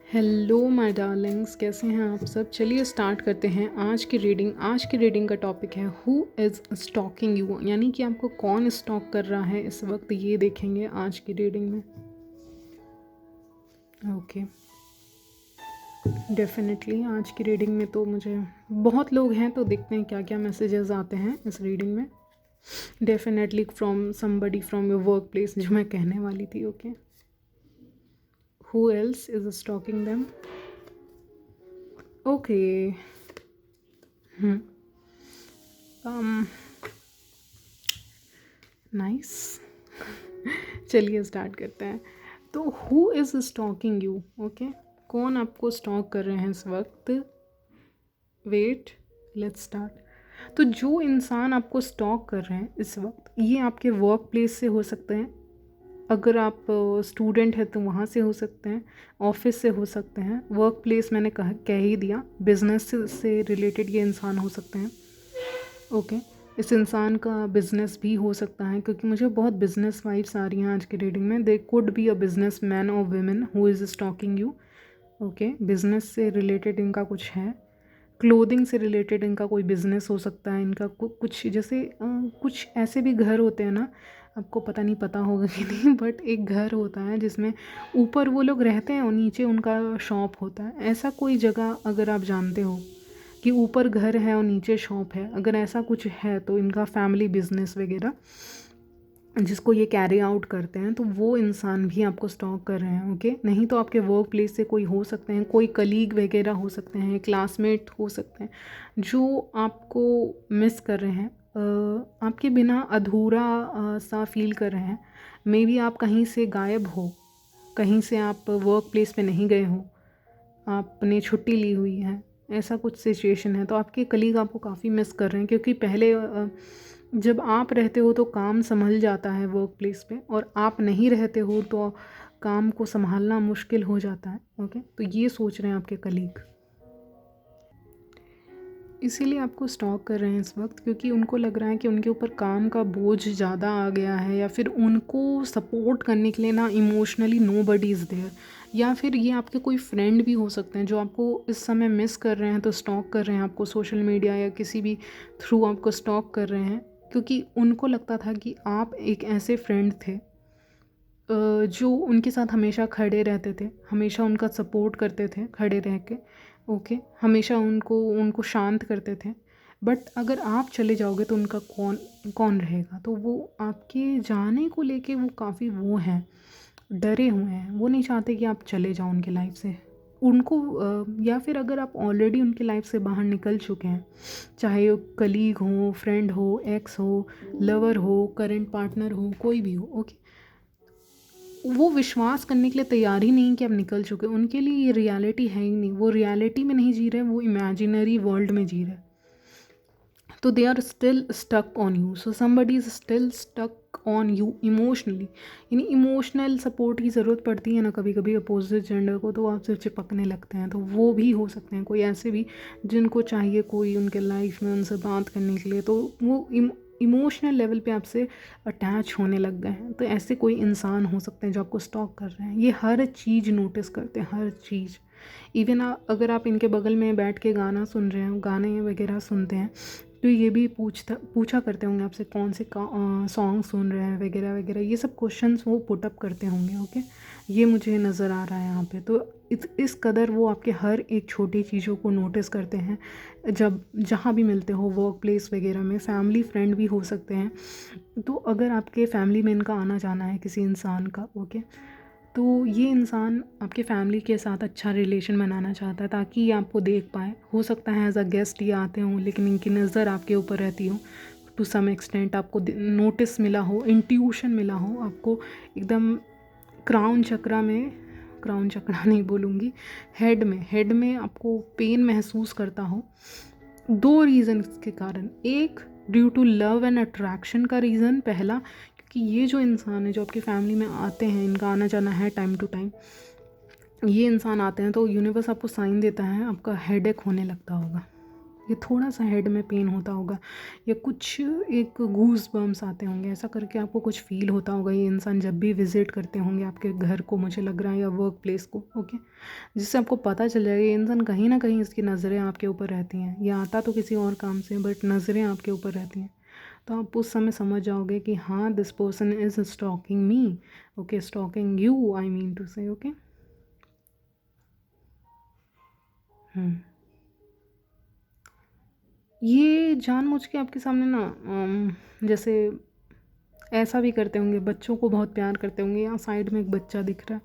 Hello my Darling's, कैसे हैं आप सब। चलिए स्टार्ट करते हैं आज की रीडिंग। आज की रीडिंग का टॉपिक है हु इज़ स्टॉकिंग यू, यानी कि आपको कौन स्टॉक कर रहा है इस वक्त, ये देखेंगे आज की रीडिंग में। ओके, डेफिनेटली आज की रीडिंग में तो मुझे बहुत लोग हैं, तो देखते हैं क्या क्या मैसेजेस आते हैं इस रीडिंग में। Definitely from somebody from your workplace, जो मैं कहने वाली थी। Okay, who else is stalking them. Okay, nice. चलिए स्टार्ट करते हैं। तो who is stalking you. Okay, कौन आपको स्टॉक कर रहे हैं इस वक्त। Wait, let's start. तो जो इंसान आपको स्टॉक कर रहे हैं इस वक्त, ये आपके वर्क प्लेस से हो सकते हैं। अगर आप स्टूडेंट है तो वहाँ से हो सकते हैं, ऑफिस से हो सकते हैं। वर्क प्लेस मैंने कह ही दिया, बिजनेस से रिलेटेड ये इंसान हो सकते हैं। ओके, इस इंसान का बिजनेस भी हो सकता है, क्योंकि मुझे बहुत बिजनेस वाइब्स आ रही हैं आज की रीडिंग में। They could be a businessman और women who is stalking you. Okay, business से रिलेटेड इनका कुछ है, क्लोथिंग से रिलेटेड इनका कोई बिजनेस हो सकता है। इनका कुछ जैसे कुछ ऐसे भी घर होते हैं ना, आपको पता नहीं पता होगा कि नहीं, बट एक घर होता है जिसमें ऊपर वो लोग रहते हैं और नीचे उनका शॉप होता है। ऐसा कोई जगह अगर आप जानते हो कि ऊपर घर है और नीचे शॉप है, अगर ऐसा कुछ है तो इनका फैमिली बिजनेस वगैरह जिसको ये कैरी आउट करते हैं, तो वो इंसान भी आपको स्टॉक कर रहे हैं। ओके, नहीं तो आपके वर्क प्लेस से कोई हो सकते हैं, कोई कलीग वगैरह हो सकते हैं, क्लासमेट हो सकते हैं, जो आपको मिस कर रहे हैं, आपके बिना अधूरा सा फील कर रहे हैं। मे बी आप कहीं से गायब हो, कहीं से आप वर्क प्लेस पे नहीं गए हो, आपने छुट्टी ली हुई है, ऐसा कुछ सिचुएशन है, तो आपके कलीग आपको काफ़ी मिस कर रहे हैं। क्योंकि पहले जब आप रहते हो तो काम संभल जाता है वर्क प्लेस पे, और आप नहीं रहते हो तो काम को संभालना मुश्किल हो जाता है। ओके, तो ये सोच रहे हैं आपके कलीग, इसीलिए आपको स्टॉक कर रहे हैं इस वक्त, क्योंकि उनको लग रहा है कि उनके ऊपर काम का बोझ ज़्यादा आ गया है, या फिर उनको सपोर्ट करने के लिए ना emotionally nobody is there. या फिर ये आपके कोई फ्रेंड भी हो सकते हैं जो आपको इस समय मिस कर रहे हैं, तो स्टॉक कर रहे हैं आपको सोशल मीडिया या किसी भी थ्रू आपको स्टॉक कर रहे हैं, क्योंकि उनको लगता था कि आप एक ऐसे फ्रेंड थे जो उनके साथ हमेशा खड़े रहते थे, हमेशा उनका सपोर्ट करते थे खड़े रह के। ओके, हमेशा उनको उनको शांत करते थे। बट अगर आप चले जाओगे तो उनका कौन कौन रहेगा। तो वो आपके जाने को लेके वो काफ़ी वो हैं, डरे हुए हैं। वो नहीं चाहते कि आप चले जाओ उनके लाइफ से। उनको या फिर अगर आप ऑलरेडी उनकी लाइफ से बाहर निकल चुके हैं, चाहे वो कलीग हो, फ्रेंड हो, एक्स हो, लवर हो, करंट पार्टनर हो, कोई भी हो। ओके, वो विश्वास करने के लिए तैयार ही नहीं कि आप निकल चुके। उनके लिए ये रियलिटी है ही नहीं, वो रियलिटी में नहीं जी रहे, वो इमेजिनरी वर्ल्ड में जी रहे। तो they are still stuck on you, so somebody is still stuck on you emotionally. यानी इमोशनल सपोर्ट की ज़रूरत पड़ती है ना कभी कभी अपोजिट जेंडर को, तो आपसे चिपकने लगते हैं। तो वो भी हो सकते हैं कोई ऐसे भी जिनको चाहिए कोई उनके लाइफ में उनसे बात करने के लिए, तो वो इमोशनल लेवल पे आपसे अटैच होने लग गए हैं। तो ऐसे कोई इंसान हो सकते हैं जो आपको स्टॉक कर रहे हैं। ये हर चीज़ नोटिस करते हैं, हर चीज़। इवन अगर आप इनके बगल में बैठ के गाना सुन रहे हो, गाने वगैरह सुनते हैं, तो ये भी पूछा करते होंगे आपसे कौन से सॉन्ग सुन रहे हैं वगैरह वगैरह। ये सब क्वेश्चंस वो पुटअप करते होंगे। ओके, ये मुझे नज़र आ रहा है यहाँ पे। तो इस कदर वो आपके हर एक छोटी चीज़ों को नोटिस करते हैं, जब जहाँ भी मिलते हो, वर्क प्लेस वगैरह में। फैमिली फ्रेंड भी हो सकते हैं। तो अगर आपके फैमिली में इनका आना जाना है किसी इंसान का, ओके, तो ये इंसान आपके फैमिली के साथ अच्छा रिलेशन बनाना चाहता है, ताकि ये आपको देख पाए। हो सकता है एज अ गेस्ट ये आते हों, लेकिन इनकी नज़र आपके ऊपर रहती हो टू सम एक्सटेंट। आपको नोटिस मिला हो, इंट्यूशन मिला हो आपको, एकदम क्राउन चक्रा में, क्राउन चक्रा नहीं बोलूँगी, हेड में आपको पेन महसूस करता हो। दो रीज़न के कारण, एक due to love and attraction का रीज़न पहला, क्योंकि ये जो इंसान है जो आपकी फैमिली में आते हैं, इनका आना जाना है टाइम टू टाइम, ये इंसान आते हैं तो यूनिवर्स आपको साइन देता है, आपका हेडेक होने लगता होगा। ये थोड़ा सा हेड में पेन होता होगा या कुछ एक गूज बम्स आते होंगे, ऐसा करके आपको कुछ फील होता होगा ये इंसान जब भी विज़िट करते होंगे आपके घर को, मुझे लग रहा है, या वर्क प्लेस को। ओके, जिससे आपको पता चल जाएगा ये इंसान कहीं ना कहीं इसकी नज़रें आपके ऊपर रहती हैं। ये आता तो किसी और काम से बट नज़रें आपके ऊपर रहती हैं। तो आप उस समय समझ जाओगे कि हाँ, this person is stalking me. Okay, stalking you, I mean to say. Okay. ये जानबूझ के आपके सामने ना जैसे ऐसा भी करते होंगे, बच्चों को बहुत प्यार करते होंगे, यहाँ साइड में एक बच्चा दिख रहा है,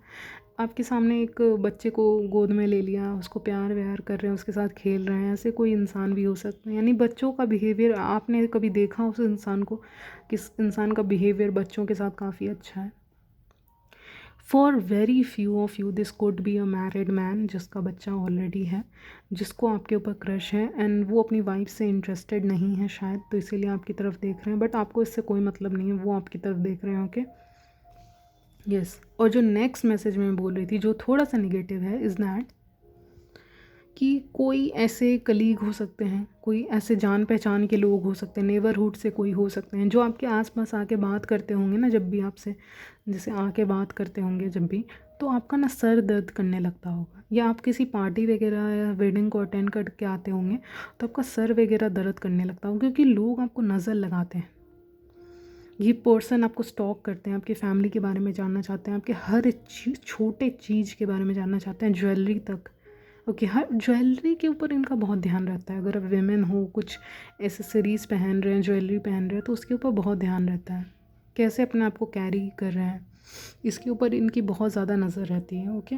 आपके सामने एक बच्चे को गोद में ले लिया, उसको प्यार व्यार कर रहे हैं, उसके साथ खेल रहे हैं, ऐसे कोई इंसान भी हो सकता है। यानी बच्चों का बिहेवियर आपने कभी देखा उस इंसान को, किस इंसान का बिहेवियर बच्चों के साथ काफ़ी अच्छा है। For very few of you this could be a married man जिसका बच्चा ऑलरेडी है, जिसको आपके ऊपर क्रश है एंड वो अपनी वाइफ से इंटरेस्टेड नहीं है शायद, तो इसीलिए आपकी तरफ देख रहे हैं, बट आपको इससे कोई मतलब नहीं है, वो आपकी तरफ देख रहे हैं। Okay, yes. और जो नेक्स्ट मैसेज मैं बोल रही थी जो थोड़ा सा निगेटिव है, इज़ दैट कि कोई ऐसे कलीग हो सकते हैं, कोई ऐसे जान पहचान के लोग हो सकते हैं, नेबरहुड से कोई हो सकते हैं जो आपके आसपास आके बात करते होंगे ना, जब भी आपसे जैसे आके बात करते होंगे जब भी, तो आपका ना सर दर्द करने लगता होगा, या आप किसी पार्टी वगैरह या वेडिंग को अटेंड करके आते होंगे तो आपका सर वगैरह दर्द करने लगता होगा, क्योंकि लोग आपको नज़र लगाते हैं। ये पर्सन आपको स्टॉक करते हैं, आपकी फैमिली के बारे में जानना चाहते हैं, आपके हर छोटे चीज़ के बारे में जानना चाहते हैं, ज्वेलरी तक। ओके, हर ज्वेलरी के ऊपर इनका बहुत ध्यान रहता है। अगर आप वेमेन हो, कुछ एसेसरीज़ पहन रहे हैं, ज्वेलरी पहन रहे हैं, तो उसके ऊपर बहुत ध्यान रहता है, कैसे अपने आप को कैरी कर रहे हैं, इसके ऊपर इनकी बहुत ज़्यादा नज़र रहती है। ओके,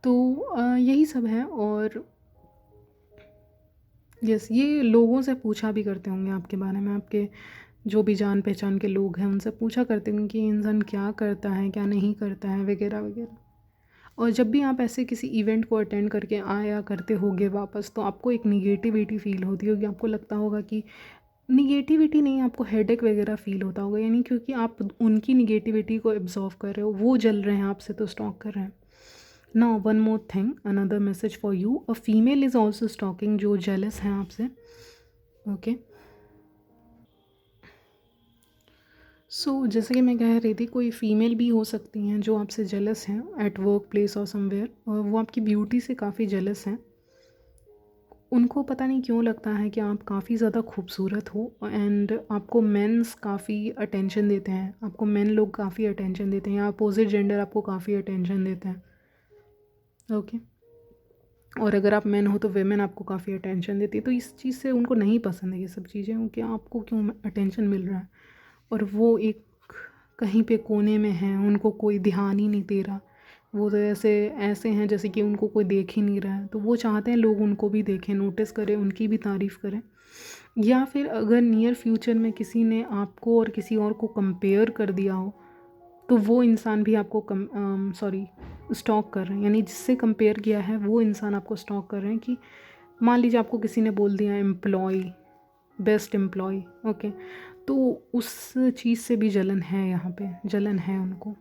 तो यही सब है। और यस, ये लोगों से पूछा भी करते होंगे आपके बारे में, आपके जो भी जान पहचान के लोग हैं उनसे पूछा करते होंगे कि ये इंसान क्या करता है, क्या नहीं करता है, वगैरह वगैरह। और जब भी आप ऐसे किसी इवेंट को अटेंड करके आया करते होगे वापस, तो आपको एक निगेटिविटी फ़ील होती होगी, आपको लगता होगा कि निगेटिविटी नहीं, आपको हेडेक वगैरह फ़ील होता होगा, यानी क्योंकि आप उनकी निगेटिविटी को एब्जॉर्व कर रहे हो, वो जल रहे हैं आपसे तो स्टॉक कर रहे हैं। Now one more thing, another message for you, a female is also stalking, जो जेलस हैं आपसे। ओके, सो जैसे कि मैं कह रही थी, कोई फ़ीमेल भी हो सकती हैं जो आपसे जेलस हैं एट वर्क प्लेस और समवेयर, और वो आपकी ब्यूटी से काफ़ी जेलस हैं। उनको पता नहीं क्यों लगता है कि आप काफ़ी ज़्यादा खूबसूरत हो, एंड आपको मेंस काफ़ी अटेंशन देते हैं, आपको मेन लोग काफ़ी अटेंशन देते हैं, या अपोजिट जेंडर आपको काफ़ी अटेंशन देते हैं। ओके, और अगर आप मैन हो तो वेमेन आपको काफ़ी अटेंशन देती है, तो इस चीज़ से उनको नहीं पसंद है ये सब चीज़ें, क्योंकि आपको क्यों अटेंशन मिल रहा है, और वो एक कहीं पे कोने में हैं, उनको कोई ध्यान ही नहीं दे रहा, वो तो ऐसे ऐसे हैं जैसे कि उनको कोई देख ही नहीं रहा है, तो वो चाहते हैं लोग उनको भी देखें, नोटिस करें, उनकी भी तारीफ़ करें। या फिर अगर नियर फ्यूचर में किसी ने आपको और किसी और को कंपेयर कर दिया हो, तो वो इंसान भी आपको स्टॉक कर रहे हैं, यानी जिससे कंपेयर किया है वो इंसान आपको स्टॉक कर रहे हैं। कि मान लीजिए आपको किसी ने बोल दिया एम्प्लॉय, बेस्ट एम्प्लॉय, ओके, तो उस चीज़ से भी जलन है, यहाँ पे जलन है उनको।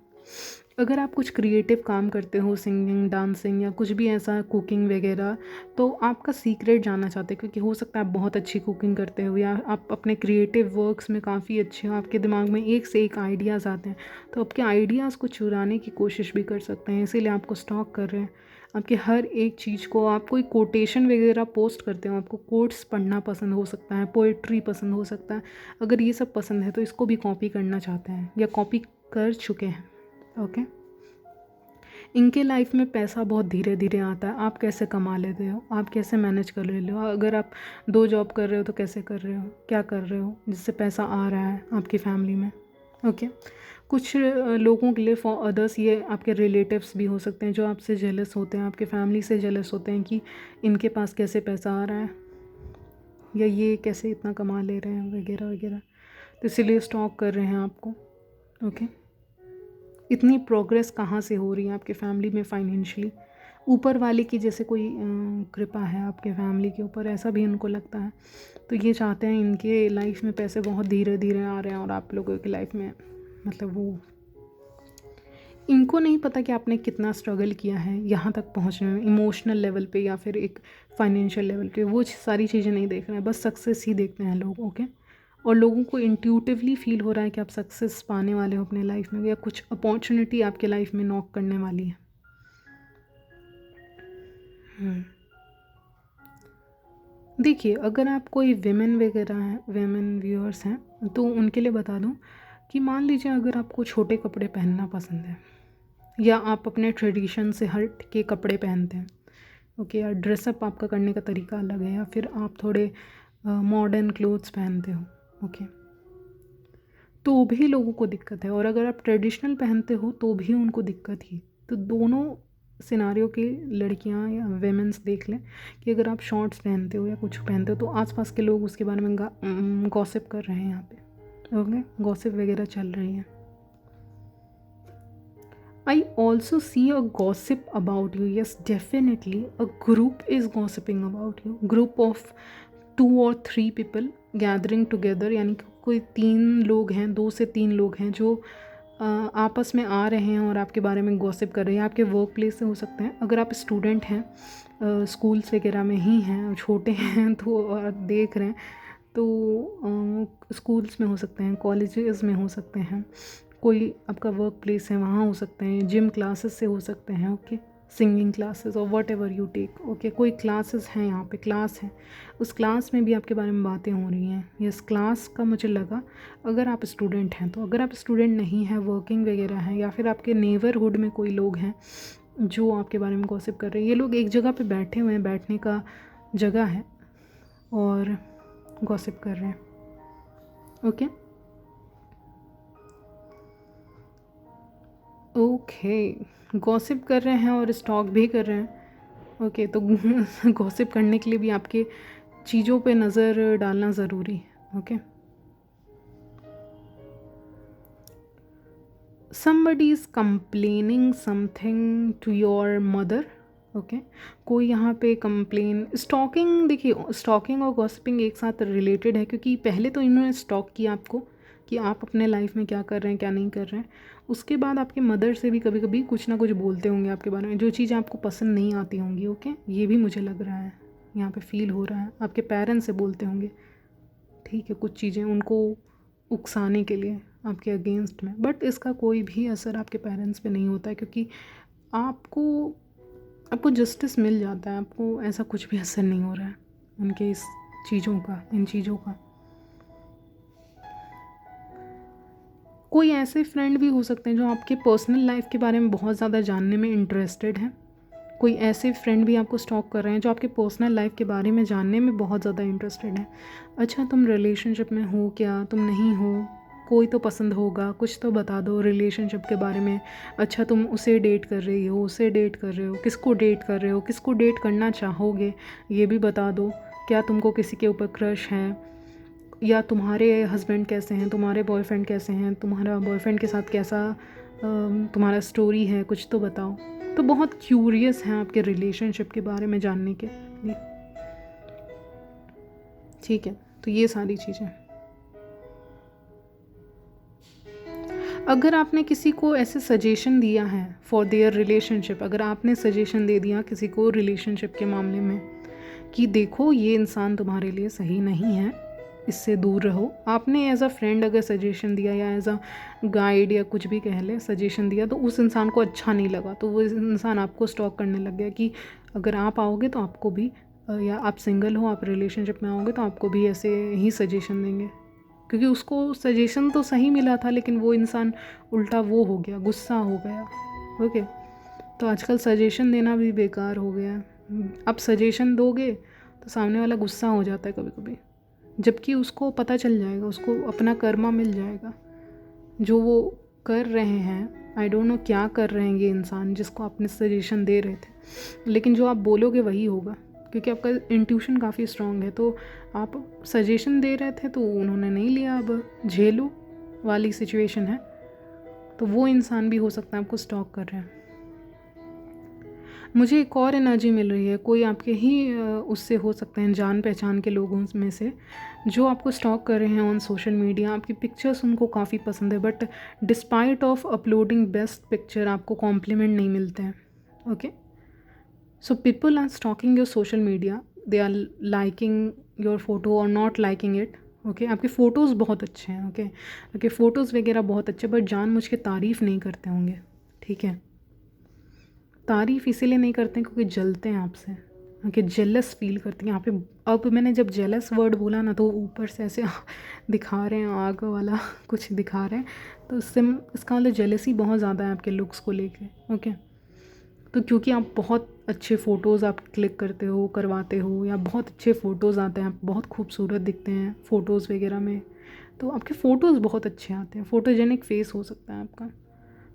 अगर आप कुछ क्रिएटिव काम करते हो, सिंगिंग, डांसिंग या कुछ भी ऐसा, कुकिंग वगैरह, तो आपका सीक्रेट जानना चाहते हैं, क्योंकि हो सकता है आप बहुत अच्छी कुकिंग करते हो, या आप अपने क्रिएटिव वर्क्स में काफ़ी अच्छे हो, आपके दिमाग में एक से एक आइडियाज़ आते हैं, तो आपके आइडियाज़ को चुराने की कोशिश भी कर सकते हैं, इसीलिए आपको स्टॉक कर रहे हैं। आपके हर एक चीज़ को, आप कोई कोटेशन वगैरह पोस्ट करते हो, आपको कोट्स पढ़ना पसंद हो सकता है, पोइट्री पसंद हो सकता है, अगर ये सब पसंद है तो इसको भी कॉपी करना चाहते हैं या कॉपी कर चुके हैं। ओके, इनके लाइफ में पैसा बहुत धीरे धीरे आता है, आप कैसे कमा लेते हो, आप कैसे मैनेज कर ले हो, अगर आप 2 जॉब कर रहे हो तो कैसे कर रहे हो, क्या कर रहे हो जिससे पैसा आ रहा है आपकी फैमिली में। ओके, कुछ लोगों के लिए, फॉर अदर्स, ये आपके रिलेटिव्स भी हो सकते हैं जो आपसे जेलस होते हैं, आपके फैमिली से जेलस होते हैं कि इनके पास कैसे पैसा आ रहा है, या ये कैसे इतना कमा ले रहे हैं, वगैरह वगैरह, तो इसीलिए स्टॉक कर रहे हैं आपको। ओके, इतनी प्रोग्रेस कहाँ से हो रही है आपके फैमिली में फाइनेंशियली, ऊपर वाले की जैसे कोई कृपा है आपके फैमिली के ऊपर, ऐसा भी उनको लगता है, तो ये चाहते हैं इनके लाइफ में पैसे बहुत धीरे धीरे आ रहे हैं और आप लोगों की लाइफ में मतलब वो इनको नहीं पता कि आपने कितना स्ट्रगल किया है यहाँ तक पहुँचने में, इमोशनल लेवल पे या फिर एक फाइनेंशियल लेवल पे। वो सारी चीज़ें नहीं देख रहे हैं, बस सक्सेस ही देखते हैं लोग। ओके, और लोगों को इंट्यूटिवली फील हो रहा है कि आप सक्सेस पाने वाले हो अपने लाइफ में, या कुछ अपॉर्चुनिटी आपके लाइफ में नॉक करने वाली है। देखिए, अगर आप कोई विमेन वगैरह हैं, विमेन व्यूअर्स हैं, तो उनके लिए बता दूं कि मान लीजिए अगर आपको छोटे कपड़े पहनना पसंद है, या आप अपने ट्रेडिशन से हट के कपड़े पहनते हैं, ओके, या ड्रेसअप आपका करने का तरीका अलग है, या फिर आप थोड़े मॉडर्न क्लोथ्स पहनते हो, ओके, तो भी लोगों को दिक्कत है। और अगर आप ट्रेडिशनल पहनते हो तो भी उनको दिक्कत ही। तो दोनों सिनारियों की लड़कियां या वेमेंस देख लें कि अगर आप शॉर्ट्स पहनते हो या कुछ पहनते हो तो आसपास के लोग उसके बारे में गॉसिप कर रहे हैं यहाँ पे, ओके, गॉसिप वगैरह चल रही है। I also see a gossip about you. Yes, definitely. A group is gossiping about you. Group of 2 or 3 people gathering together, यानी कि कोई 3 लोग हैं, 2 से 3 लोग हैं जो आपस में आ रहे हैं और आपके बारे में गॉसिप कर रहे हैं। आपके वर्क प्लेस से हो सकते हैं, अगर आप स्टूडेंट हैं, स्कूल्स वगैरह में ही हैं, छोटे हैं तो आप देख रहे हैं, तो स्कूल्स में हो सकते हैं, कॉलेजेस में हो सकते हैं, कोई आपका वर्क प्लेस है वहाँ हो सकते हैं, जिम क्लासेस से हो सकते हैं, ओके, सिंगिंग क्लासेस और whatever you take, okay, कोई क्लासेस हैं, यहाँ पे क्लास है, उस क्लास में भी आपके बारे में बातें हो रही हैं। यस, क्लास का मुझे लगा अगर आप स्टूडेंट हैं तो। अगर आप स्टूडेंट नहीं हैं, वर्किंग वगैरह हैं, या फिर आपके नेबरहुड में कोई लोग हैं जो आपके बारे में गॉसिप कर रहे हैं, ये लोग एक जगह पे बैठे हुए हैं, बैठने का जगह है और गॉसिप कर रहे हैं, ओके ओके, गॉसिप कर रहे हैं और स्टॉक भी कर रहे हैं, ओके, तो गॉसिप करने के लिए भी आपके चीज़ों पे नज़र डालना ज़रूरी है, okay. somebody is complaining something to your mother, okay, कोई यहाँ पे कंप्लेन, स्टॉकिंग, देखिए स्टॉकिंग और गॉसिपिंग एक साथ रिलेटेड है, क्योंकि पहले तो इन्होंने स्टॉक किया आपको कि आप अपने लाइफ में क्या कर रहे हैं, क्या नहीं कर रहे हैं, उसके बाद आपके मदर से भी कभी कभी कुछ ना कुछ बोलते होंगे आपके बारे में, जो चीज़ें आपको पसंद नहीं आती होंगी, ओके, ये भी मुझे लग रहा है, यहाँ पे फील हो रहा है, आपके पेरेंट्स से बोलते होंगे, ठीक है, कुछ चीज़ें उनको उकसाने के लिए आपके अगेंस्ट में, बट इसका कोई भी असर आपके पेरेंट्स पे नहीं होता है, क्योंकि आपको जस्टिस मिल जाता है, आपको ऐसा कुछ भी असर नहीं हो रहा है उनके इस चीज़ों का, इन चीज़ों का। कोई ऐसे फ्रेंड भी हो सकते हैं जो आपके पर्सनल लाइफ के बारे में बहुत ज़्यादा जानने में इंटरेस्टेड हैं। कोई ऐसे फ्रेंड भी आपको स्टॉक कर रहे हैं जो आपके पर्सनल लाइफ के बारे में जानने में बहुत ज़्यादा इंटरेस्टेड हैं। अच्छा, तुम रिलेशनशिप में हो क्या, तुम नहीं हो, कोई तो पसंद होगा, कुछ तो बता दो रिलेशनशिप के बारे में। अच्छा, तुम उसे डेट कर रही हो, उसे डेट कर रहे हो, किसको डेट कर रहे हो, किसको डेट करना चाहोगे, ये भी बता दो। क्या तुमको किसी के ऊपर क्रश है, या तुम्हारे हस्बैंड कैसे हैं, तुम्हारे बॉयफ्रेंड कैसे हैं, तुम्हारा बॉयफ्रेंड के साथ कैसा तुम्हारा स्टोरी है, कुछ तो बताओ। तो बहुत क्यूरियस हैं आपके रिलेशनशिप के बारे में जानने के लिए, ठीक है। तो ये सारी चीज़ें, अगर आपने किसी को ऐसे सजेशन दिया है फॉर देयर रिलेशनशिप, अगर आपने सजेशन दे दिया किसी को रिलेशनशिप के मामले में कि देखो ये इंसान तुम्हारे लिए सही नहीं है, इससे दूर रहो, आपने एज अ फ्रेंड अगर सजेशन दिया या एज अ गाइड या कुछ भी कह ले सजेशन दिया, तो उस इंसान को अच्छा नहीं लगा, तो वो इंसान आपको स्टॉक करने लग गया कि अगर आप आओगे तो आपको भी, या आप सिंगल हो, आप रिलेशनशिप में आओगे तो आपको भी ऐसे ही सजेशन देंगे, क्योंकि उसको सजेशन तो सही मिला था लेकिन वो इंसान उल्टा वो हो गया, गुस्सा हो गया, ओके। तो आजकल सजेशन देना भी बेकार हो गया। आप सजेशन दोगे तो सामने वाला गुस्सा हो जाता है कभी कभी, जबकि उसको पता चल जाएगा, उसको अपना कर्मा मिल जाएगा जो वो कर रहे हैं। आई डोंट नो क्या कर रहे हैं ये इंसान जिसको आपने सजेशन दे रहे थे, लेकिन जो आप बोलोगे वही होगा, क्योंकि आपका इंट्यूशन काफ़ी स्ट्रांग है। तो आप सजेशन दे रहे थे तो उन्होंने नहीं लिया, अब झेलो वाली सिचुएशन है, तो वो इंसान भी हो सकता है आपको स्टॉक कर रहे हैं। मुझे एक और एनर्जी मिल रही है, कोई आपके ही उससे हो सकते हैं जान पहचान के लोगों में से जो आपको स्टॉक कर रहे हैं ऑन सोशल मीडिया। आपकी पिक्चर्स उनको काफ़ी पसंद है, but despite of uploading best picture आपको कॉम्प्लीमेंट नहीं मिलते हैं। Okay, so people are stalking your social media, they are liking your photo और नॉट लाइकिंग इट। ओके, आपके फ़ोटोज़ बहुत अच्छे हैं। ओके, आपके फ़ोटोज़ वगैरह बहुत अच्छे, बट जान मुझ के तारीफ़ नहीं करते होंगे। ठीक है, तारीफ़ इसीलिए नहीं करते हैं क्योंकि जलते हैं आपसे, कि जेलस फील करती हैं यहाँ पे। अब मैंने जब जेलस वर्ड बोला ना, तो ऊपर से ऐसे दिखा रहे हैं आग वाला कुछ दिखा रहे हैं, तो इसका मतलब जेलसी बहुत ज़्यादा है आपके लुक्स को लेके। ओके, तो क्योंकि आप बहुत अच्छे फ़ोटोज़ आप क्लिक करते हो, करवाते हो, या बहुत अच्छे फ़ोटोज़ आते हैं, आप बहुत खूबसूरत दिखते हैं फ़ोटोज़ वगैरह में, तो आपके फ़ोटोज़ बहुत अच्छे आते हैं, फ़ोटोजेनिक फेस हो सकता है आपका।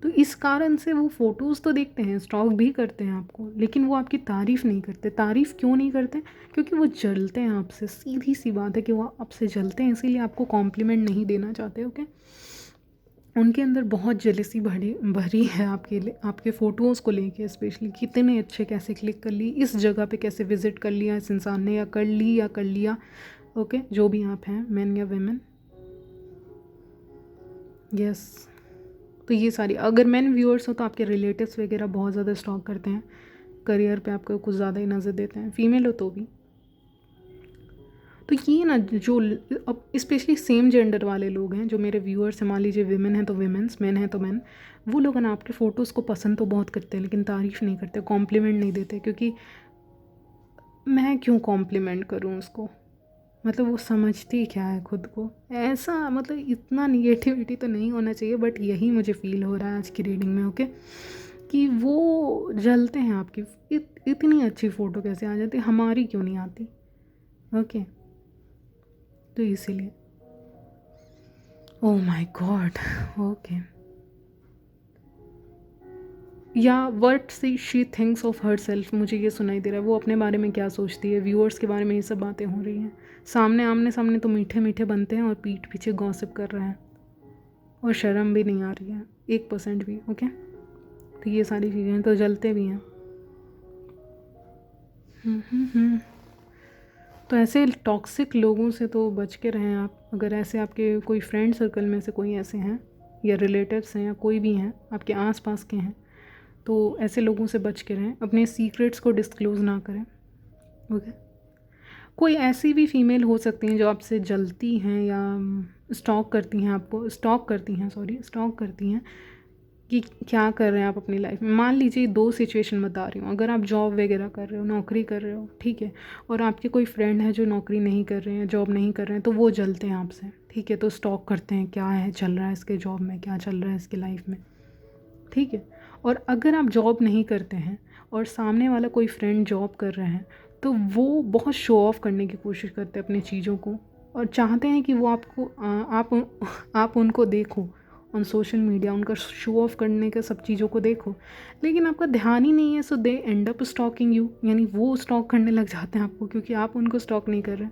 तो इस कारण से वो फ़ोटोज़ तो देखते हैं, स्टॉक भी करते हैं आपको, लेकिन वो आपकी तारीफ़ नहीं करते। तारीफ़ क्यों नहीं करते? क्योंकि वो जलते हैं आपसे। सीधी सी बात है कि वो आपसे जलते हैं, इसीलिए आपको कॉम्प्लीमेंट नहीं देना चाहते। ओके, उनके अंदर बहुत जेलसी भरी भरी है आपके लिए, आपके फ़ोटोज़ को लेके स्पेशली। कितने अच्छे कैसे क्लिक कर ली, इस जगह पे कैसे विज़िट कर लिया इस इंसान ने, या कर ली या कर लिया। ओके, जो भी आप हैं, मैन या वेमेन। यस, तो ये सारी, अगर मैन व्यूअर्स हो तो आपके रिलेटिव्स वगैरह बहुत ज़्यादा स्टॉक करते हैं, करियर पे आपको कुछ ज़्यादा ही नज़र देते हैं, फीमेल हो तो भी। तो ये ना जो अब स्पेशली सेम जेंडर वाले लोग हैं जो मेरे व्यूअर्स हैं, मान लीजिए विमेन हैं तो विमेंस, मैन हैं तो मैन, वो लोग ना आपके फ़ोटोज़ को पसंद तो बहुत करते हैं, लेकिन तारीफ़ नहीं करते, कॉम्प्लीमेंट नहीं देते। क्योंकि मैं क्यों कॉम्प्लीमेंट करूँ उसको, मतलब वो समझती क्या है खुद को, ऐसा मतलब इतना निगेटिविटी तो नहीं होना चाहिए, बट यही मुझे फ़ील हो रहा है आज की रीडिंग में। ओके, कि वो जलते हैं आपकी। इतनी अच्छी फ़ोटो कैसे आ जाती, हमारी क्यों नहीं आती? ओके, तो इसीलिए ओह माय गॉड। ओके, या what she thinks of her self, मुझे ये सुनाई दे रहा है वो अपने बारे में क्या सोचती है, व्यूअर्स के बारे में ये सब बातें हो रही हैं। सामने आमने सामने तो मीठे मीठे बनते हैं, और पीठ पीछे गॉसिप कर रहे हैं, और शर्म भी नहीं आ रही है 1% भी। ओके, तो ये सारी चीज़ें तो जलते भी हैं। तो ऐसे टॉक्सिक लोगों से तो बच के रहें आप। अगर ऐसे आपके कोई फ्रेंड सर्कल में से कोई ऐसे हैं, या रिलेटिव्स हैं, या कोई भी हैं आपके आसपास के हैं, तो ऐसे लोगों से बच के रहें, अपने सीक्रेट्स को डिस्क्लोज़ ना करें। ओके, कोई ऐसी भी फीमेल हो सकती हैं जो आपसे जलती हैं या स्टॉक करती हैं, आपको स्टॉक करती हैं, स्टॉक करती हैं कि क्या कर रहे हैं आप अपनी लाइफ में। मान लीजिए 2 सिचुएशन बता रही हूँ, अगर आप जॉब वगैरह कर रहे हो, नौकरी कर रहे हो, ठीक है, और आपके कोई फ्रेंड है जो नौकरी नहीं कर रहे हैं, जॉब नहीं कर रहे हैं, तो वो जलते हैं आपसे, ठीक है, तो स्टॉक करते हैं क्या है चल रहा है इसके जॉब में, क्या चल रहा है इसकी लाइफ में, ठीक है। और अगर आप जॉब नहीं करते हैं और सामने वाला कोई फ्रेंड जॉब कर रहे हैं, तो वो बहुत शो ऑफ़ करने की कोशिश करते हैं अपनी चीज़ों को, और चाहते हैं कि वो आपको आप उनको देखो ऑन सोशल मीडिया, उनका शो ऑफ़ करने का सब चीज़ों को देखो, लेकिन आपका ध्यान ही नहीं है। सो दे एंड अप स्टॉकिंग यू, यानी वो स्टॉक करने लग जाते हैं आपको, क्योंकि आप उनको स्टॉक नहीं कर रहे।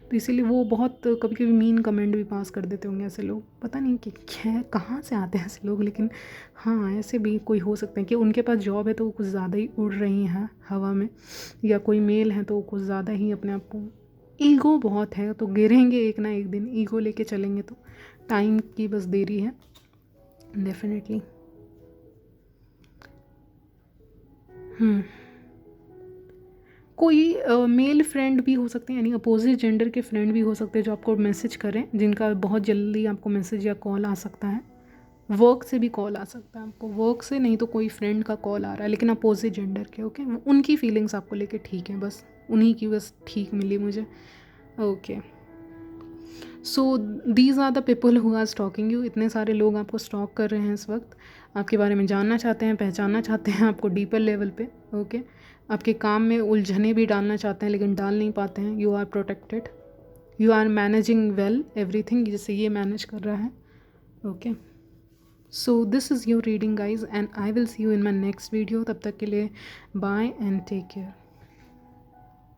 तो इसीलिए वो बहुत कभी कभी मीन कमेंट भी पास कर देते होंगे ऐसे लोग, पता नहीं कि क्या कहाँ से आते हैं ऐसे लोग, लेकिन हाँ, ऐसे भी कोई हो सकते हैं कि उनके पास जॉब है तो वो कुछ ज़्यादा ही उड़ रही हैं हवा में, या कोई मेल है तो वो कुछ ज़्यादा ही अपने आप को, ईगो बहुत है, तो गिरेंगे एक ना एक दिन, ईगो लेके चलेंगे तो टाइम की बस देरी है डेफिनेटली। कोई मेल फ्रेंड भी हो सकते हैं, यानी अपोजिट जेंडर के फ्रेंड भी हो सकते हैं जो आपको मैसेज करें, जिनका बहुत जल्दी आपको मैसेज या कॉल आ सकता है। वर्क से भी कॉल आ सकता है आपको, वर्क से नहीं तो कोई फ्रेंड का कॉल आ रहा है, लेकिन अपोजिट जेंडर के। ओके, उनकी फीलिंग्स आपको लेके ठीक है, बस उन्हीं की बस ठीक मिली मुझे। Okay, so these are the people who are stalking you. इतने सारे लोग आपको स्टॉक कर रहे हैं इस वक्त, आपके बारे में जानना चाहते हैं, पहचानना चाहते हैं आपको डीपर लेवल पे। ओके, आपके काम में उलझने भी डालना चाहते हैं, लेकिन डाल नहीं पाते हैं। You are protected, you are managing well everything, जैसे ये मैनेज कर रहा है। Okay, so this is your reading guys, and I will see you in my next video. तब तक के लिए बाय एंड टेक केयर।